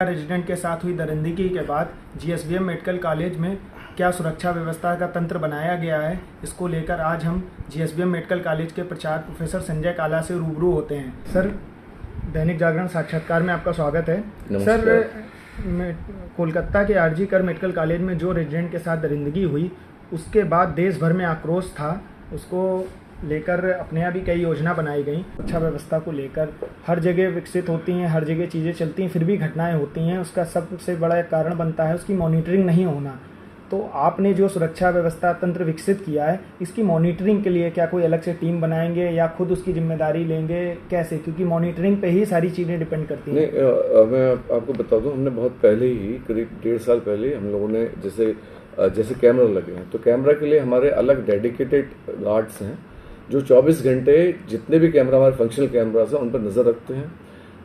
Resident के साथ हुई दरिंदगी के बाद जीएसवीएम मेडिकल कॉलेज में क्या सुरक्षा व्यवस्था का तंत्र बनाया गया है, इसको लेकर आज हम जीएसवीएम मेडिकल कॉलेज के प्राचार्य प्रोफेसर संजय काला से रूबरू होते हैं। सर, दैनिक जागरण साक्षात्कार में आपका स्वागत है। सर, कोलकाता के आरजी कर मेडिकल कॉलेज में जो रेजिडेंट के साथ दरिंदगी हुई, उसके बाद देश भर में आक्रोश था। उसको लेकर अपने यहाँ भी कई योजना बनाई गई। सुरक्षा व्यवस्था को लेकर हर जगह विकसित होती हैं, हर जगह चीज़ें चलती हैं, फिर भी घटनाएं होती हैं। उसका सबसे बड़ा एक कारण बनता है उसकी मॉनिटरिंग नहीं होना। तो आपने जो सुरक्षा व्यवस्था तंत्र विकसित किया है, इसकी मॉनिटरिंग के लिए क्या कोई अलग से टीम बनाएंगे या खुद उसकी जिम्मेदारी लेंगे, कैसे? क्योंकि मॉनिटरिंग पे ही सारी चीज़ें डिपेंड करती हैं। नहीं, मैं आपको बता दूं, हमने बहुत पहले ही करीब 1.5 साल पहले हम लोगों ने जैसे कैमरा लगे हैं, तो कैमरा के लिए हमारे अलग डेडिकेटेड गार्ड्स हैं जो 24 घंटे जितने भी कैमरा हमारे फंक्शनल कैमरास हैं उन पर नज़र रखते हैं।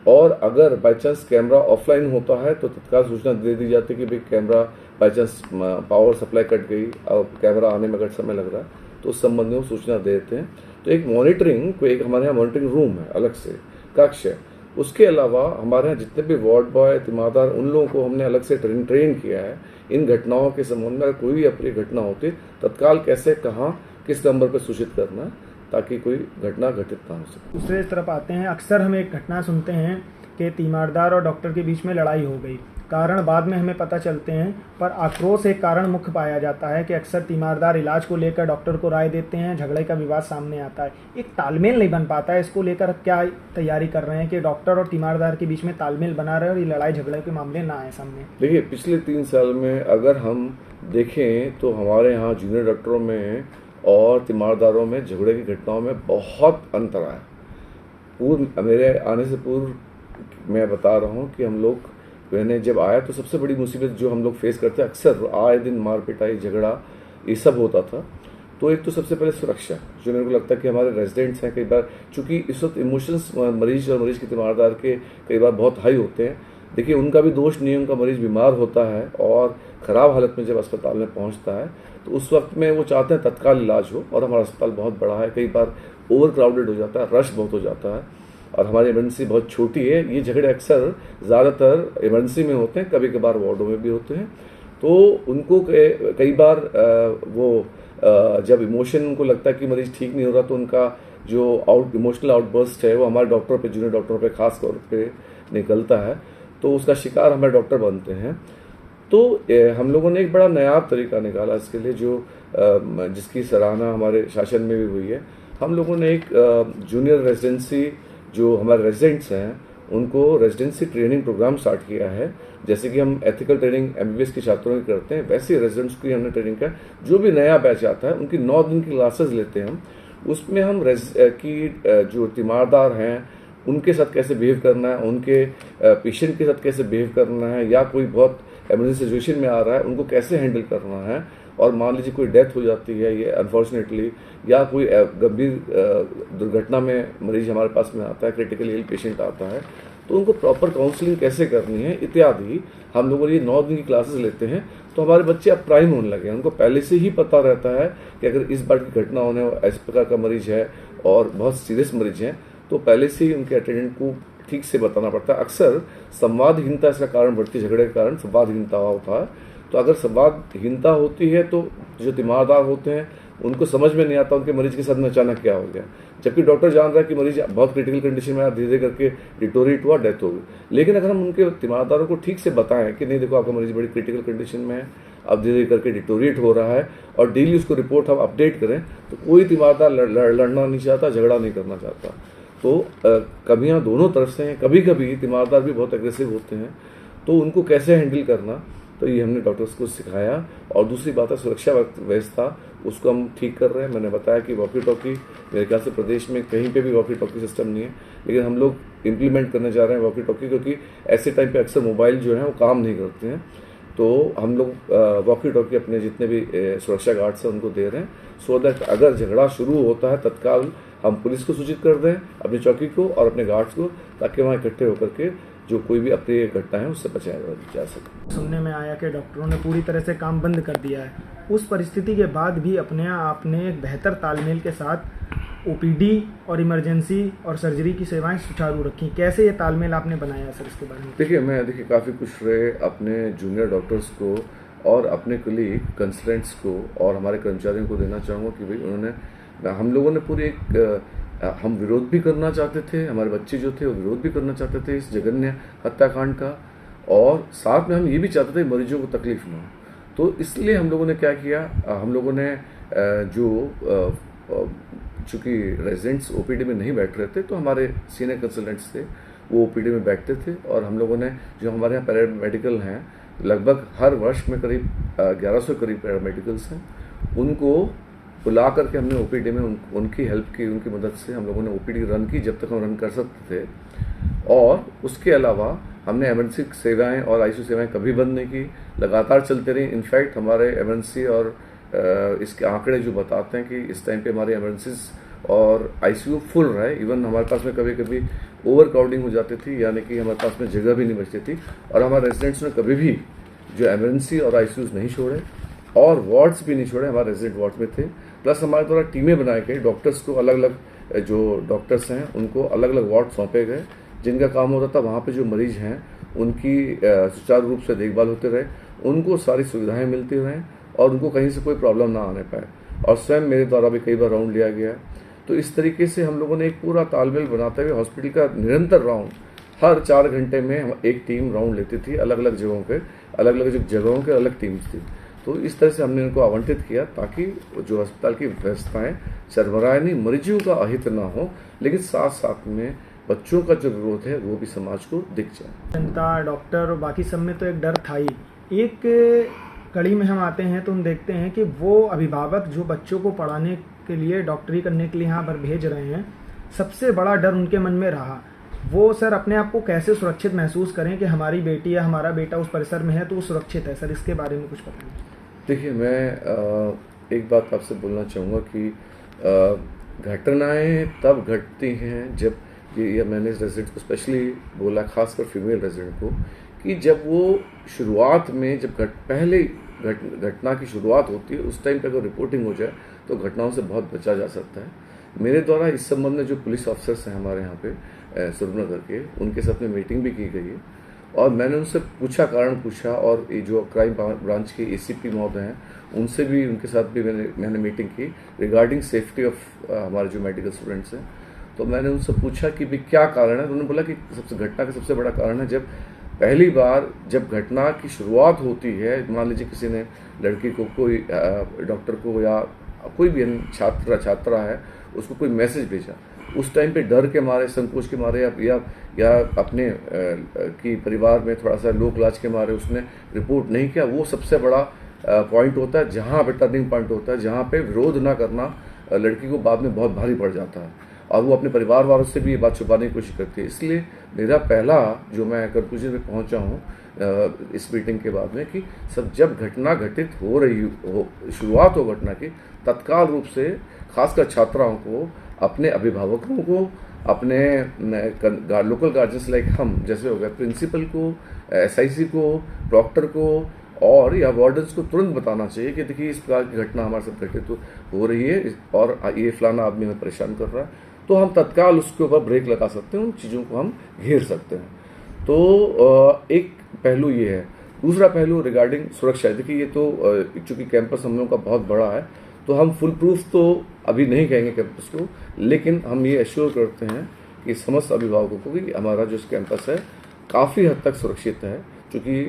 और अगर बाई चांस कैमरा ऑफलाइन होता है तो तत्काल सूचना दे दी जाती है कि भाई camera by chance power supply cut गई और कैमरा आने में अगर समय लग रहा है तो उस संबंध में वो सूचना देते हैं। तो एक मॉनिटरिंग को एक हमारे यहाँ मॉनिटरिंग रूम है, अलग से कक्ष है। उसके अलावा हमारे यहाँ जितने भी वार्ड बॉय, तीमारदार, उन लोगों को हमने अलग से ट्रेन किया है इन घटनाओं के संबंध में। अगर कोई भी अप्रिय घटना होती तत्काल कैसे, कहाँ, किस नंबर पर सूचित करना है ताकि कोई घटना घटित ना हो सके। दूसरे तरफ आते हैं, अक्सर हम एक घटना सुनते हैं कि तीमारदार और डॉक्टर के बीच में लड़ाई हो गई। कारण बाद में हमें पता चलते हैं, पर आक्रोश एक कारण मुख्य पाया जाता है कि अक्सर तीमारदार इलाज को लेकर डॉक्टर को राय देते हैं, झगड़े का विवाद सामने आता है, एक तालमेल नहीं बन पाता है। इसको लेकर क्या तैयारी कर रहे हैं कि डॉक्टर और तीमारदार के बीच में तालमेल बना रहे और ये लड़ाई झगड़े के मामले ना आए सामने? देखिए, पिछले 3 साल में अगर हम देखें तो हमारे यहाँ जूनियर डॉक्टरों में और तीमारदारों में झगड़े की घटनाओं में बहुत अंतर आया। मेरे आने से पूर्व मैं बता रहा हूँ कि हम लोग, मैंने जब आया तो सबसे बड़ी मुसीबत जो हम लोग फेस करते हैं, अक्सर आए दिन मार पिटाई, झगड़ा, ये सब होता था। तो एक तो सबसे पहले सुरक्षा, जो मेरे को लगता है कि हमारे रेजिडेंट्स हैं, कई बार चूंकि इस वक्त इमोशंस मरीज और मरीज के तीमारदार के कई बार बहुत हाई होते हैं। देखिए, उनका भी दोष नहीं है, उनका मरीज बीमार होता है और ख़राब हालत में जब अस्पताल में पहुंचता है तो उस वक्त में वो चाहते हैं तत्काल इलाज हो। और हमारा अस्पताल बहुत बड़ा है, कई बार ओवर क्राउडेड हो जाता है, रश बहुत हो जाता है और हमारी इमरजेंसी बहुत छोटी है। ये झगड़े अक्सर ज़्यादातर इमरजेंसी में होते हैं, कभी कभार वार्डों में भी होते हैं। तो उनको कई बार जब इमोशन उनको लगता है कि मरीज ठीक नहीं हो रहा तो उनका जो इमोशनल आउटबर्स्ट है वो हमारे डॉक्टरों पे, जूनियर डॉक्टरों पे खास तौर पे निकलता है, तो उसका शिकार हमारे डॉक्टर बनते हैं। तो हम लोगों ने एक बड़ा नायाब तरीका निकाला इसके लिए, जो जिसकी सराहना हमारे शासन में भी हुई है। हम लोगों ने एक जूनियर रेजिडेंसी, जो हमारे रेजिडेंट्स हैं उनको रेजिडेंसी ट्रेनिंग प्रोग्राम स्टार्ट किया है। जैसे कि हम एथिकल ट्रेनिंग एमबीबीएस के छात्रों की करते हैं, वैसे रेजिडेंट्स की हमने ट्रेनिंग का, जो भी नया बैच आता है उनकी 9 दिन की क्लासेस लेते हैं हम। उसमें हम जो तीमारदार हैं उनके साथ कैसे बिहेव करना है, उनके पेशेंट के साथ कैसे बिहेव करना है, या कोई बहुत इमरजेंसी सिचुएशन में आ रहा है उनको कैसे हैंडल करना है। और मान लीजिए कोई डेथ हो जाती है ये अनफॉर्चुनेटली, या कोई गंभीर दुर्घटना में मरीज हमारे पास में आता है, क्रिटिकली इल पेशेंट आता है, तो उनको प्रॉपर काउंसलिंग कैसे करनी है इत्यादि हम लोग ये 9 दिन की क्लासेस लेते हैं। तो हमारे बच्चे अब प्राइम होने लगे हैं, उनको पहले से ही पता रहता है कि अगर इस बार की घटना होने इस प्रकार का मरीज है और बहुत सीरियस मरीज है तो पहले से ही उनके अटेंडेंट को ठीक से बताना पड़ता है। अक्सर संवादहीनता इसका कारण बढ़ती, झगड़े के कारण संवादहीनता होता है। तो अगर संवादहीनता होती है तो जो तीमारदार होते हैं उनको समझ में नहीं आता उनके मरीज के साथ में अचानक क्या हो गया, जबकि डॉक्टर जान रहा है कि मरीज बहुत क्रिटिकल कंडीशन में धीरे धीरे करके डिटोरेट हुआ, डेथ हो गई। लेकिन अगर हम उनके तीमारदारों को ठीक से बताएं कि नहीं देखो आपका मरीज बड़ी क्रिटिकल कंडीशन में है, अब धीरे धीरे करके डिटोरेट हो रहा है, और डेली उसको रिपोर्ट हम अपडेट करें, तो कोई तीमारदार लड़ना नहीं चाहता, झगड़ा नहीं करना चाहता। तो कमियां दोनों तरफ से हैं। कभी कभी तीमारदार भी बहुत एग्रेसिव होते हैं, तो उनको कैसे हैंडल करना, तो ये हमने डॉक्टर्स को सिखाया। और दूसरी बात है सुरक्षा व्यवस्था, उसको हम ठीक कर रहे हैं। मैंने बताया कि वॉकी टॉकी, मेरे ख्याल से प्रदेश में कहीं पे भी वॉकी टॉकी सिस्टम नहीं है, लेकिन हम लोग इम्प्लीमेंट करने जा रहे हैं वॉकी टॉकी, क्योंकि ऐसे टाइम पे अक्सर मोबाइल जो है वो काम नहीं करते हैं। तो हम लोग वॉकी टॉकी अपने जितने भी सुरक्षा गार्ड्स हैं उनको दे रहे हैं, सो दैट अगर झगड़ा शुरू होता है तत्काल हम पुलिस को सूचित कर दें, अपनी चौकी को और अपने गार्ड्स को, ताकि वहाँ इकट्ठे होकर के जो कोई भी अप्रिय घटना है उससे बचाया जा सके। सुनने में आया कि डॉक्टरों ने पूरी तरह से काम बंद कर दिया है। उस परिस्थिति के बाद भी अपने आप ने एक बेहतर तालमेल के साथ ओपीडी और इमरजेंसी और सर्जरी की सेवाएं सुचारू रखी। कैसे ये तालमेल आपने बनाया सर, इसके बारे में? देखिए काफ़ी कुछ श्रेय अपने जूनियर डॉक्टर्स को और अपने कलीग कंसल्टेंट्स को और हमारे कर्मचारियों को देना चाहूँगा कि भाई उन्होंने, हम लोगों ने पूरी हम विरोध भी करना चाहते थे, हमारे बच्चे जो थे वो विरोध भी करना चाहते थे इस जघन्य हत्याकांड का, और साथ में हम ये भी चाहते थे मरीजों को तकलीफ ना हो। तो इसलिए हम लोगों ने क्या किया, हम लोगों ने चूँकि रेजिडेंट्स ओपीडी में नहीं बैठ रहे थे तो हमारे सीनियर कंसल्टेंट्स थे वो ओपीडी में बैठते थे, और हम लोगों ने जो हमारे यहाँ पैरामेडिकल हैं लगभग हर वर्ष में करीब 1100 करीब पैरामेडिकल्स हैं, उनको बुला करके हमने ओपीडी में उनकी हेल्प की, उनकी मदद से हम लोगों ने ओपीडी रन की जब तक हम रन कर सकते थे। और उसके अलावा हमने एमरजेंसी सेवाएं और आईसीयू सेवाएं कभी बंद नहीं की, लगातार चलते रही। इनफैक्ट हमारे एमरजेंसी और इसके आंकड़े जो बताते हैं कि इस टाइम पे हमारे एमरजेंसीज और आईसीयू फुल रहे। इवन हमारे पास में कभी कभी ओवर क्राउडिंग हो जाती थी, यानी कि हमारे पास में जगह भी नहीं बचती थी, और हमारे रेजिडेंट्स ने कभी भी जो एमरजेंसी और आईसीयूज नहीं छोड़े और वार्ड्स भी नहीं छोड़े, हमारे रेजिडेंट वार्ड में थे। प्लस हमारे द्वारा टीमें बनाई गई, डॉक्टर्स को अलग अलग, जो डॉक्टर्स हैं उनको अलग अलग वार्ड सौंपे गए, जिनका काम होता था वहाँ पे जो मरीज हैं उनकी सुचारू रूप से देखभाल होते रहे, उनको सारी सुविधाएं मिलती रहें और उनको कहीं से कोई प्रॉब्लम ना आने पाए। और स्वयं मेरे द्वारा भी कई बार राउंड लिया गया। तो इस तरीके से हम लोगों ने एक पूरा तालमेल बनाते हुए हॉस्पिटल का निरंतर राउंड, हर 4 घंटे में हम एक टीम राउंड लेती थी, अलग अलग जगहों के, अलग अलग जगहों के अलग टीम्स थी। तो इस तरह से हमने इनको आवंटित किया ताकि जो अस्पताल की व्यवस्थाएं सरबराह नहीं, मरीजों का अहित ना हो, लेकिन साथ साथ में बच्चों का जो विरोध है वो भी समाज को दिख जाए। जनता, डॉक्टर और बाकी सब में तो एक डर था ही। एक कड़ी में हम आते हैं तो हम देखते हैं कि वो अभिभावक जो बच्चों को पढ़ाने के लिए, डॉक्टरी करने के लिए यहाँ पर भेज रहे हैं, सबसे बड़ा डर उनके मन में रहा। वो सर अपने आप को कैसे सुरक्षित महसूस करें कि हमारी बेटी या हमारा बेटा उस परिसर में है तो वो सुरक्षित है। सर इसके बारे में कुछ बताएं। देखिए, मैं एक बात आपसे बोलना चाहूँगा कि घटनाएं तब घटती हैं जब ये मैंने रेजिडेंट को स्पेशली बोला, खासकर फीमेल रेजिडेंट को, कि जब वो शुरुआत में, जब पहले घटना की शुरुआत होती है उस टाइम पे अगर रिपोर्टिंग हो जाए तो घटनाओं से बहुत बचा जा सकता है। मेरे द्वारा इस संबंध में जो पुलिस ऑफिसर्स हैं हमारे यहाँ पे सुरनगर के, उनके साथ में मीटिंग भी की गई है और मैंने उनसे पूछा, कारण पूछा, और ये जो क्राइम ब्रांच के एसीपी महोदय हैं उनसे भी, उनके साथ भी मैंने मीटिंग की रिगार्डिंग सेफ्टी ऑफ हमारे जो मेडिकल स्टूडेंट्स हैं। तो मैंने उनसे पूछा कि भाई क्या कारण है, तो उन्होंने बोला कि घटना का सबसे बड़ा कारण है जब पहली बार जब घटना की शुरुआत होती है, मान लीजिए किसी ने लड़की को, कोई डॉक्टर को या कोई भी छात्रा है, उसको कोई मैसेज भेजा, उस टाइम पे डर के मारे, संकोच के मारे या अपने की परिवार में थोड़ा सा लोक लाज के मारे उसने रिपोर्ट नहीं किया, वो सबसे बड़ा पॉइंट होता है, जहाँ पे टर्निंग पॉइंट होता है, जहाँ पे विरोध ना करना लड़की को बाद में बहुत भारी पड़ जाता है और वो अपने परिवार वालों से भी ये बात छुपाने की कोशिश करती है। इसलिए मेरा पहला जो मैं कंक्लूजन पे पहुंचा हूँ इस मीटिंग के बाद में, कि सब जब घटना घटित हो रही हो, शुरुआत हो घटना की, तत्काल रूप से खासकर छात्राओं को, अपने अभिभावकों को, अपने लोकल गार्जियंस लाइक हम जैसे हो गए, प्रिंसिपल को, एसआईसी को, डॉक्टर को और या वार्डन्स को तुरंत बताना चाहिए कि देखिए इस प्रकार की घटना हमारे साथ घटित हो रही है और ये फलाना आदमी हमें परेशान कर रहा है, तो हम तत्काल उसके ऊपर ब्रेक लगा सकते हैं, उन चीज़ों को हम घेर सकते हैं। तो एक पहलू ये है। दूसरा पहलू रिगार्डिंग सुरक्षा है। देखिए, ये तो चूंकि कैंपस हम लोगों का बहुत बड़ा है तो हम फुल प्रूफ तो अभी नहीं कहेंगे कैंपस को, लेकिन हम ये एश्योर करते हैं कि समस्त अभिभावकों को भी हमारा जो कैंपस है काफ़ी हद तक सुरक्षित है। क्योंकि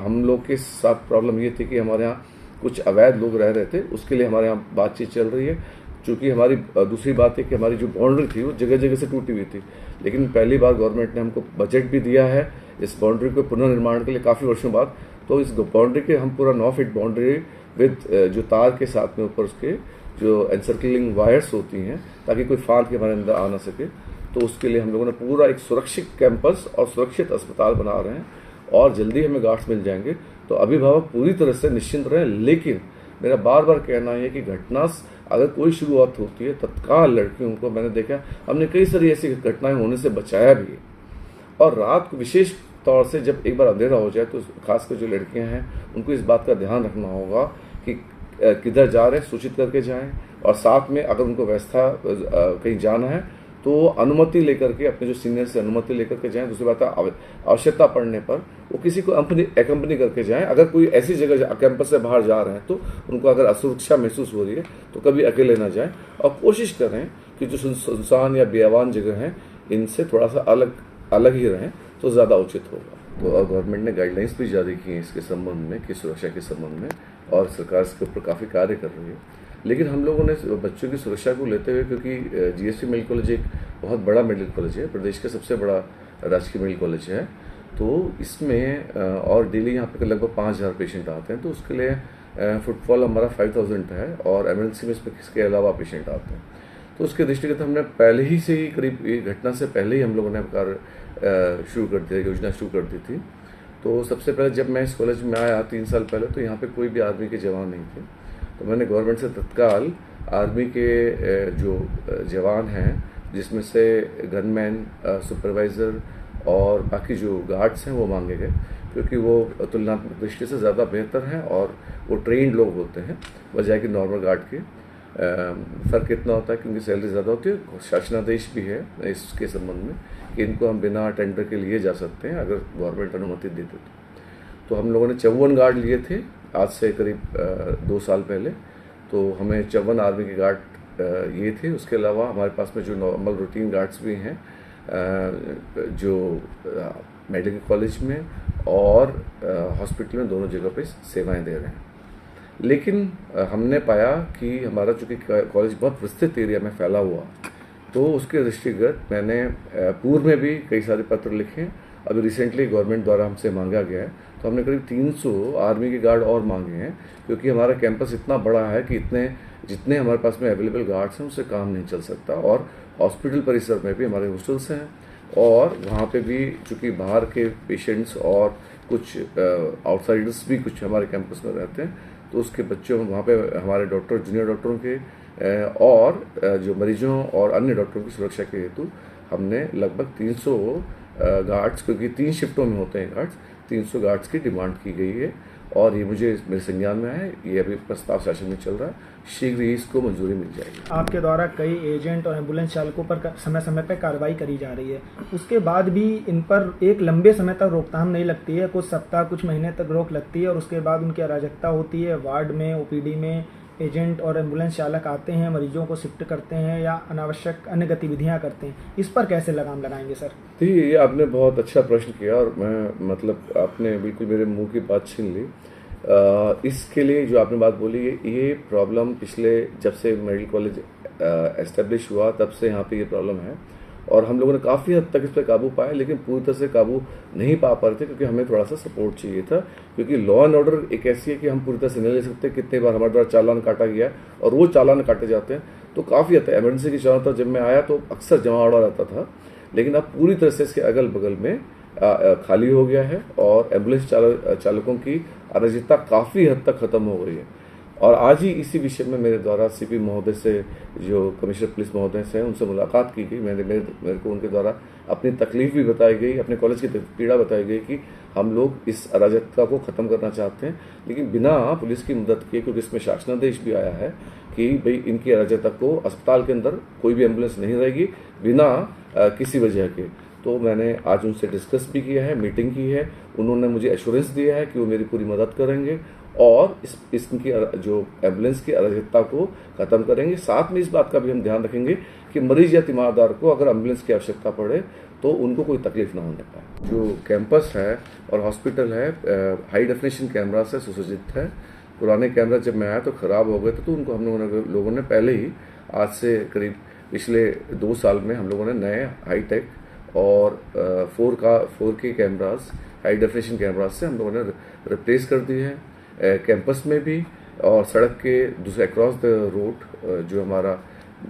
हम लोग के साथ प्रॉब्लम ये थी कि हमारे यहाँ कुछ अवैध लोग रह रहे थे, उसके लिए हमारे यहाँ बातचीत चल रही है। चूँकि हमारी दूसरी बात है कि हमारी जो बाउंड्री थी वो जगह जगह से टूटी हुई थी, लेकिन पहली बार गवर्नमेंट ने हमको बजट भी दिया है इस बाउंड्री को पुनर्निर्माण के लिए काफ़ी वर्षों बाद। तो इस बाउंड्री के हम पूरा 9 फीट बाउंड्री विद जो तार के साथ में ऊपर उसके जो एनसर्कलिंग वायर्स होती हैं ताकि कोई फाल के हमारे अंदर आ ना सके, तो उसके लिए हम लोगों ने पूरा एक सुरक्षित कैंपस और सुरक्षित अस्पताल बना रहे हैं और जल्दी हमें गार्ड्स मिल जाएंगे। तो अभिभावक पूरी तरह से निश्चिंत रहें। लेकिन मेरा बार बार कहना है कि घटना अगर कोई शुरुआत होती है, तत्काल लड़कियों को, मैंने देखा हमने कई सारी ऐसी घटनाएं होने से बचाया भी है। और रात को विशेष तौर से जब एक बार अंधेरा हो जाए तो खासकर जो लड़कियां हैं उनको इस बात का ध्यान रखना होगा कि किधर जा रहे हैं सूचित करके जाएं, और साथ में अगर उनको व्यवस्था कहीं जाना है तो अनुमति लेकर के, अपने जो सीनियर से अनुमति लेकर के जाएं। दूसरी बात, आवश्यकता पड़ने पर वो किसी को एक्कम्पनी करके जाएं। अगर कोई ऐसी जगह कैंपस से बाहर जा रहे हैं तो उनको अगर असुरक्षा महसूस हो रही है तो कभी अकेले ना जाएं, और कोशिश करें कि जो सुनसान या बेआवान जगह हैं इनसे थोड़ा सा अलग ही रहें तो ज़्यादा उचित होगा। तो गवर्नमेंट ने गाइडलाइंस भी जारी की हैं इसके संबंध में, कि सुरक्षा के संबंध में, और सरकार इसके ऊपर काफ़ी कार्य कर रही है। लेकिन हम लोगों ने बच्चों की सुरक्षा को लेते हुए, क्योंकि जीएसवी मेडिकल कॉलेज एक बहुत बड़ा मेडिकल कॉलेज है, प्रदेश का सबसे बड़ा राजकीय मेडिकल कॉलेज है, तो इसमें और डेली यहाँ पे लगभग 5000 पेशेंट आते हैं, तो उसके लिए फुटफॉल हमारा 5000 है, और एमरजेंसी में इसके अलावा पेशेंट आते हैं। तो उसके दृष्टिगत हमने पहले ही से ही, करीब ये घटना से पहले ही हम लोगों ने कार्य शुरू कर दिया, योजना शुरू कर दी थी। तो सबसे पहले जब मैं इस कॉलेज में आया 3 साल पहले, तो यहाँ पे कोई भी आर्मी के जवान नहीं थे, तो मैंने गवर्नमेंट से तत्काल आर्मी के जो जवान हैं, जिसमें से गनमैन, सुपरवाइज़र और बाकी जो गार्ड्स हैं वो मांगे गए, क्योंकि वो तुलनात्मक दृष्टि से ज़्यादा बेहतर हैं और वो ट्रेंड लोग होते हैं, बजाय कि नॉर्मल गार्ड के। फ़र्क इतना होता है क्योंकि सैलरी ज़्यादा होती है। शासनादेश भी है इसके संबंध में कि इनको हम बिना टेंडर के लिए जा सकते हैं अगर गवर्नमेंट अनुमति देते तो हम लोगों ने 54 गार्ड लिए थे आज से करीब 2 साल पहले। तो हमें 54 आर्मी के गार्ड ये थे। उसके अलावा हमारे पास में जो नॉर्मल रूटीन गार्ड्स भी हैं जो मेडिकल कॉलेज में और हॉस्पिटल में दोनों जगह पे सेवाएं दे रहे हैं। लेकिन हमने पाया कि हमारा चूँकि कॉलेज बहुत विस्तृत एरिया में फैला हुआ, तो उसके दृष्टिगत मैंने पूर्व में भी कई सारे पत्र लिखे। अभी रिसेंटली गवर्नमेंट द्वारा हमसे मांगा गया है, तो हमने करीब 300 आर्मी के गार्ड और मांगे हैं, क्योंकि हमारा कैंपस इतना बड़ा है कि जितने हमारे पास में अवेलेबल गार्ड्स हैं उससे काम नहीं चल सकता। और हॉस्पिटल परिसर में भी हमारे हॉस्टल्स हैं, और वहाँ पे भी चूँकि बाहर के पेशेंट्स और कुछ आउटसाइडर्स भी कुछ हमारे कैंपस में रहते हैं, तो उसके बच्चों वहाँ पे हमारे डॉक्टर, जूनियर डॉक्टरों के और जो मरीजों और अन्य डॉक्टरों की सुरक्षा के हेतु हमने लगभग 300 गार्ड्स, क्योंकि 3 शिफ्टों में होते हैं गार्ड्स, 300 गार्ड्स की डिमांड की गई है। और ये मुझे मेरे संज्ञान में है, ये अभी प्रस्ताव शासन में चल रहा है, शीघ्र ही इसको मंजूरी मिल जाएगी। आपके द्वारा कई एजेंट और एम्बुलेंस चालकों पर समय समय पर कार्रवाई करी जा रही है, उसके बाद भी इन पर एक लंबे समय तक रोकथाम नहीं लगती है। कुछ सप्ताह, कुछ महीने तक रोक लगती है और उसके बाद उनकी अराजकता होती है। वार्ड में, ओपीडी में एजेंट और एम्बुलेंस चालक आते हैं, मरीजों को शिफ्ट करते हैं या अनावश्यक अन्य गतिविधियां करते हैं। इस पर कैसे लगाम लगाएंगे सर? ये आपने बहुत अच्छा प्रश्न किया, और मैं आपने बिल्कुल मेरे मुंह की बात छीन ली। इसके लिए जो आपने बात बोली, ये प्रॉब्लम पिछले जब से मेडिकल कॉलेज एस्टेब्लिश हुआ तब से यहाँ पे ये प्रॉब्लम है, और हम लोगों ने काफ़ी हद तक इस पर काबू पाया, लेकिन पूरी तरह से काबू नहीं पा रहे थे, क्योंकि हमें थोड़ा सा सपोर्ट चाहिए था। क्योंकि लॉ एंड ऑर्डर एक ऐसी है कि हम पूरी तरह से नहीं ले सकते। कितने बार हमारे द्वारा चालान काटा गया, और वो चालान काटे जाते हैं तो काफ़ी हद तक एमरजेंसी की चालान जब मैं आया तो अक्सर जमावड़ा रहता था, लेकिन अब पूरी तरह से इसके अगल बगल में खाली हो गया है, और एम्बुलेंस चालकों की अराजकता काफ़ी हद तक खत्म हो गई है। और आज ही इसी विषय में मेरे द्वारा सीपी महोदय से, जो कमिश्नर पुलिस महोदय से, उनसे मुलाकात की गई। मेरे को उनके द्वारा अपनी तकलीफ भी बताई गई, अपने कॉलेज की पीड़ा बताई गई कि हम लोग इस अराजकता को ख़त्म करना चाहते हैं, लेकिन बिना पुलिस की मदद किए, क्योंकि इसमें शासनादेश भी आया है कि भाई इनकी अराजकता को अस्पताल के अंदर कोई भी एम्बुलेंस नहीं रहेगी बिना किसी वजह के। तो मैंने आज उनसे डिस्कस भी किया है, मीटिंग की है। उन्होंने मुझे एश्योरेंस दिया है कि वो मेरी पूरी मदद करेंगे और इसकी जो एम्बुलेंस की अराजकता को ख़त्म करेंगे। साथ में इस बात का भी हम ध्यान रखेंगे कि मरीज या तीमारदार को अगर एम्बुलेंस की आवश्यकता पड़े तो उनको कोई तकलीफ ना होने पाए। जो कैंपस है और हॉस्पिटल है हाई डेफिनेशन कैमरा से सुसज्जित है। पुराने कैमरा जब मैं आया तो ख़राब हो गए थे, तो उनको हम लोगों ने पहले ही, आज से करीब पिछले 2 साल में हम लोगों ने नए हाईटेक और 4K cameras, high definition cameras से हम लोगों ने रिप्लेस कर दी है कैंपस में भी, और सड़क के दूसरे अक्रॉस द रोड जो हमारा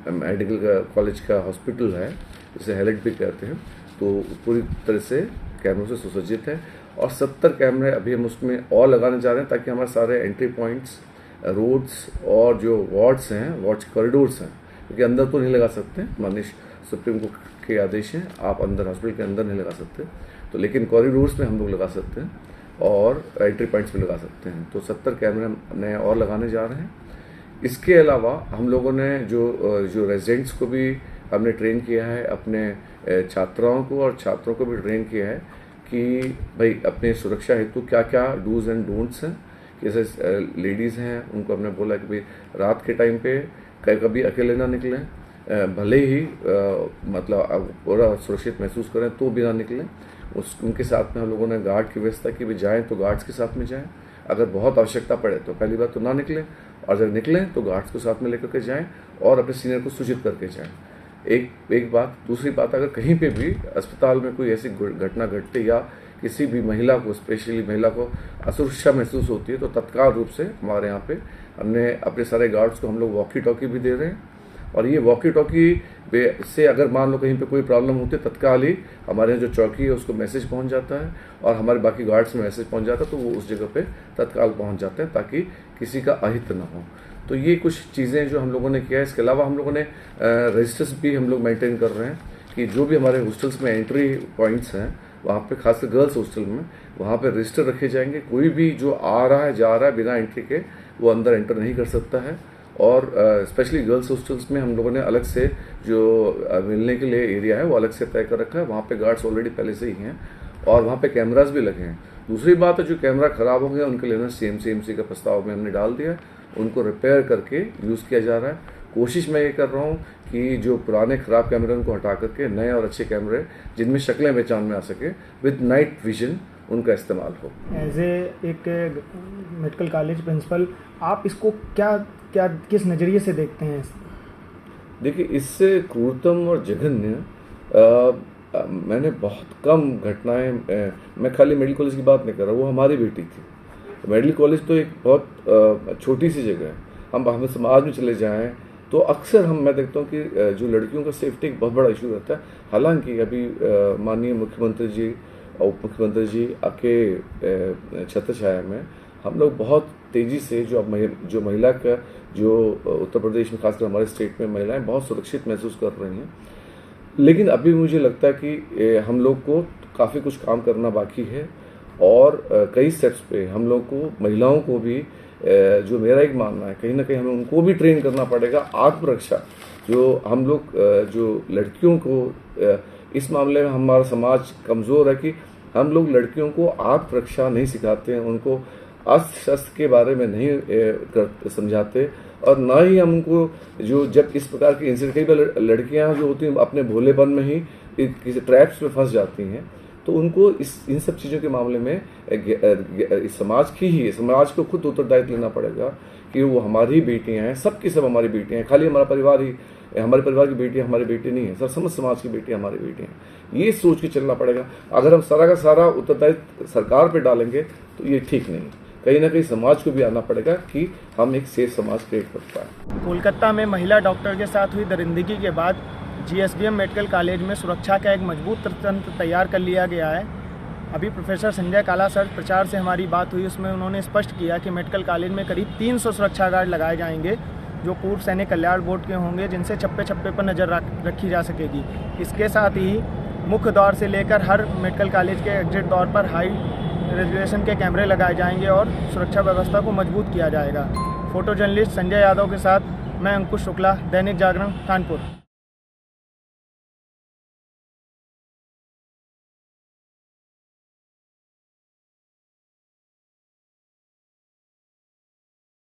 मेडिकल कॉलेज का हॉस्पिटल है, जिसे हेलेट भी कहते हैं, तो पूरी तरह से कैमरों से सुसज्जित है। और 70 कैमरे अभी हम उसमें और लगाने जा रहे हैं, ताकि हमारे सारे एंट्री पॉइंट्स, रोड्स और जो वार्ड्स हैं, वार्ड्स कॉरिडोर्स हैं, क्योंकि अंदर तो नहीं लगा सकते, माननीय सुप्रीम कोर्ट के आदेश हैं, आप अंदर हॉस्पिटल के अंदर नहीं लगा सकते, तो लेकिन कॉरिडोर्स में हम लोग लगा सकते हैं और एंट्री पॉइंट्स में लगा सकते हैं। तो 70 कैमरे नए और लगाने जा रहे हैं। इसके अलावा हम लोगों ने जो रेजिडेंट्स को भी हमने ट्रेन किया है, अपने छात्राओं को और छात्रों को भी ट्रेन किया है कि भाई अपने सुरक्षा हेतु क्या क्या डूज एंड डोंट्स हैं। जैसे लेडीज़ हैं, उनको हमने बोला कि भाई रात के टाइम पे कभी अकेले ना निकलें, भले ही मतलब पूरा सुरक्षित महसूस करें तो भी ना निकलें। उनके साथ में हम लोगों ने गार्ड की व्यवस्था की, भी जाएँ तो गार्ड्स के साथ में जाएँ, अगर बहुत आवश्यकता पड़े तो पहली बात तो ना निकलें, और जब निकलें तो गार्ड्स को साथ में लेकर के जाएं और अपने सीनियर को सूचित करके जाएं। एक बात। दूसरी बात, अगर कहीं पे भी अस्पताल में कोई ऐसी घटना घटती या किसी भी महिला को, स्पेशली महिला को असुरक्षा महसूस होती है, तो तत्काल रूप से हमारे यहाँ पे हमने अपने सारे गार्ड्स को हम लोग वॉकी टॉकी भी दे रहे हैं। और ये वॉकी टॉकी से अगर मान लो कहीं पे कोई प्रॉब्लम होती है, तत्काल ही हमारे यहाँ जो चौकी है उसको मैसेज पहुंच जाता है और हमारे बाकी गार्ड्स में मैसेज पहुंच जाता है, तो वो उस जगह पे तत्काल पहुंच जाते हैं ताकि किसी का अहित ना हो। तो ये कुछ चीज़ें जो हम लोगों ने किया है। इसके अलावा हम लोगों ने रजिस्टर्स भी हम लोग मेंटेन कर रहे हैं कि जो भी हमारे हॉस्टल्स में एंट्री पॉइंट्स हैं, वहाँ पे खासकर गर्ल्स हॉस्टल में, वहाँ पे रजिस्टर रखे जाएंगे। कोई भी जो आ रहा है जा रहा है बिना एंट्री के, वो अंदर एंटर नहीं कर सकता है। और स्पेशली गर्ल्स हॉस्टल्स में हम लोगों ने अलग से जो मिलने के लिए एरिया है वो अलग से तय कर रखा है। वहाँ पे गार्ड्स ऑलरेडी पहले से ही हैं और वहाँ पे कैमरास भी लगे हैं। दूसरी बात है, जो कैमरा खराब हो गया उनके लिए ना CMC का प्रस्ताव में हमने डाल दिया है, उनको रिपेयर करके यूज़ किया जा रहा है। कोशिश मैं ये कर रहा हूँ कि जो पुराने खराब कैमरे उनको हटा करके नए और अच्छे कैमरे जिनमें शक्लें पहचान में आ सके विद नाइट विजन उनका इस्तेमाल हो। एज एक मेडिकल कॉलेज प्रिंसिपल, आप इसको क्या किस नज़रिए से देखते हैं? देखिए, इससे क्रूरतम और जघन्य मैंने बहुत कम घटनाएं, मैं खाली मेडिकल कॉलेज की बात नहीं कर रहा, वो हमारी बेटी थी। मेडिकल कॉलेज तो एक बहुत छोटी सी जगह है। हम समाज में चले जाएं तो अक्सर मैं देखता हूँ कि जो लड़कियों का सेफ्टी एक बहुत बड़ा इशू रहता है। हालांकि अभी माननीय मुख्यमंत्री जी और उप मुख्यमंत्री जी के छत्र छाया में हम लोग बहुत तेज़ी से जो महिला का जो उत्तर प्रदेश में, खासकर हमारे स्टेट में महिलाएं बहुत सुरक्षित महसूस कर रही हैं। लेकिन अभी मुझे लगता है कि हम लोग को काफ़ी कुछ काम करना बाकी है और कई स्टेप्स पे हम लोग को, महिलाओं को भी, जो मेरा एक मानना है, कहीं ना कहीं हमें उनको भी ट्रेन करना पड़ेगा। आत्मरक्षा जो हम लोग, जो लड़कियों को, इस मामले में हमारा समाज कमज़ोर है कि हम लोग लड़कियों को आत्मरक्षा नहीं सिखाते हैं, उनको अस्त्र शस्त्र के बारे में नहीं समझाते, और ना ही हम उनको जो जब इस प्रकार की इंसिडेंट, कई बार लड़कियां जो होती हैं अपने भोलेपन में ही किसी ट्रैप्स में फंस जाती हैं, तो उनको इन सब चीज़ों के मामले में समाज को खुद उत्तरदायित्व लेना पड़ेगा कि वो हमारी बेटियां हैं, सबकी सब हमारी बेटियां हैं। खाली हमारे परिवार की बेटियां हमारी बेटी नहीं है सर, समस्त समाज की बेटियां हमारी बेटियां हैं। ये सोच के चलना पड़ेगा। अगर हम सारा का सारा उत्तरदायित्व सरकार पे डालेंगे तो ये ठीक नहीं। कहीं ना कहीं समाज को भी आना पड़ेगा कि हम एक सेफ समाज क्रिएट कर पाए। कोलकाता में महिला डॉक्टर के साथ हुई दरिंदगी के बाद GSBM मेडिकल कॉलेज में सुरक्षा का एक मजबूत तंत्र तैयार कर लिया गया है। अभी प्रोफेसर संजय काला सर प्रचार से हमारी बात हुई, उसमें उन्होंने स्पष्ट किया कि मेडिकल कॉलेज में करीब 300 सुरक्षा गार्ड लगाए जाएंगे जो पूर्व सैनिक कल्याण बोर्ड के होंगे, जिनसे चप्पे चप्पे पर नज़र रखी जा सकेगी। इसके साथ ही मुख्य द्वार से लेकर हर मेडिकल कॉलेज के एग्जिट द्वार पर हाई रेजोल्यूशन के कैमरे लगाए जाएंगे और सुरक्षा व्यवस्था को मजबूत किया जाएगा। फोटो जर्नलिस्ट संजय यादव के साथ मैं अंकुश शुक्ला, दैनिक जागरण, कानपुर।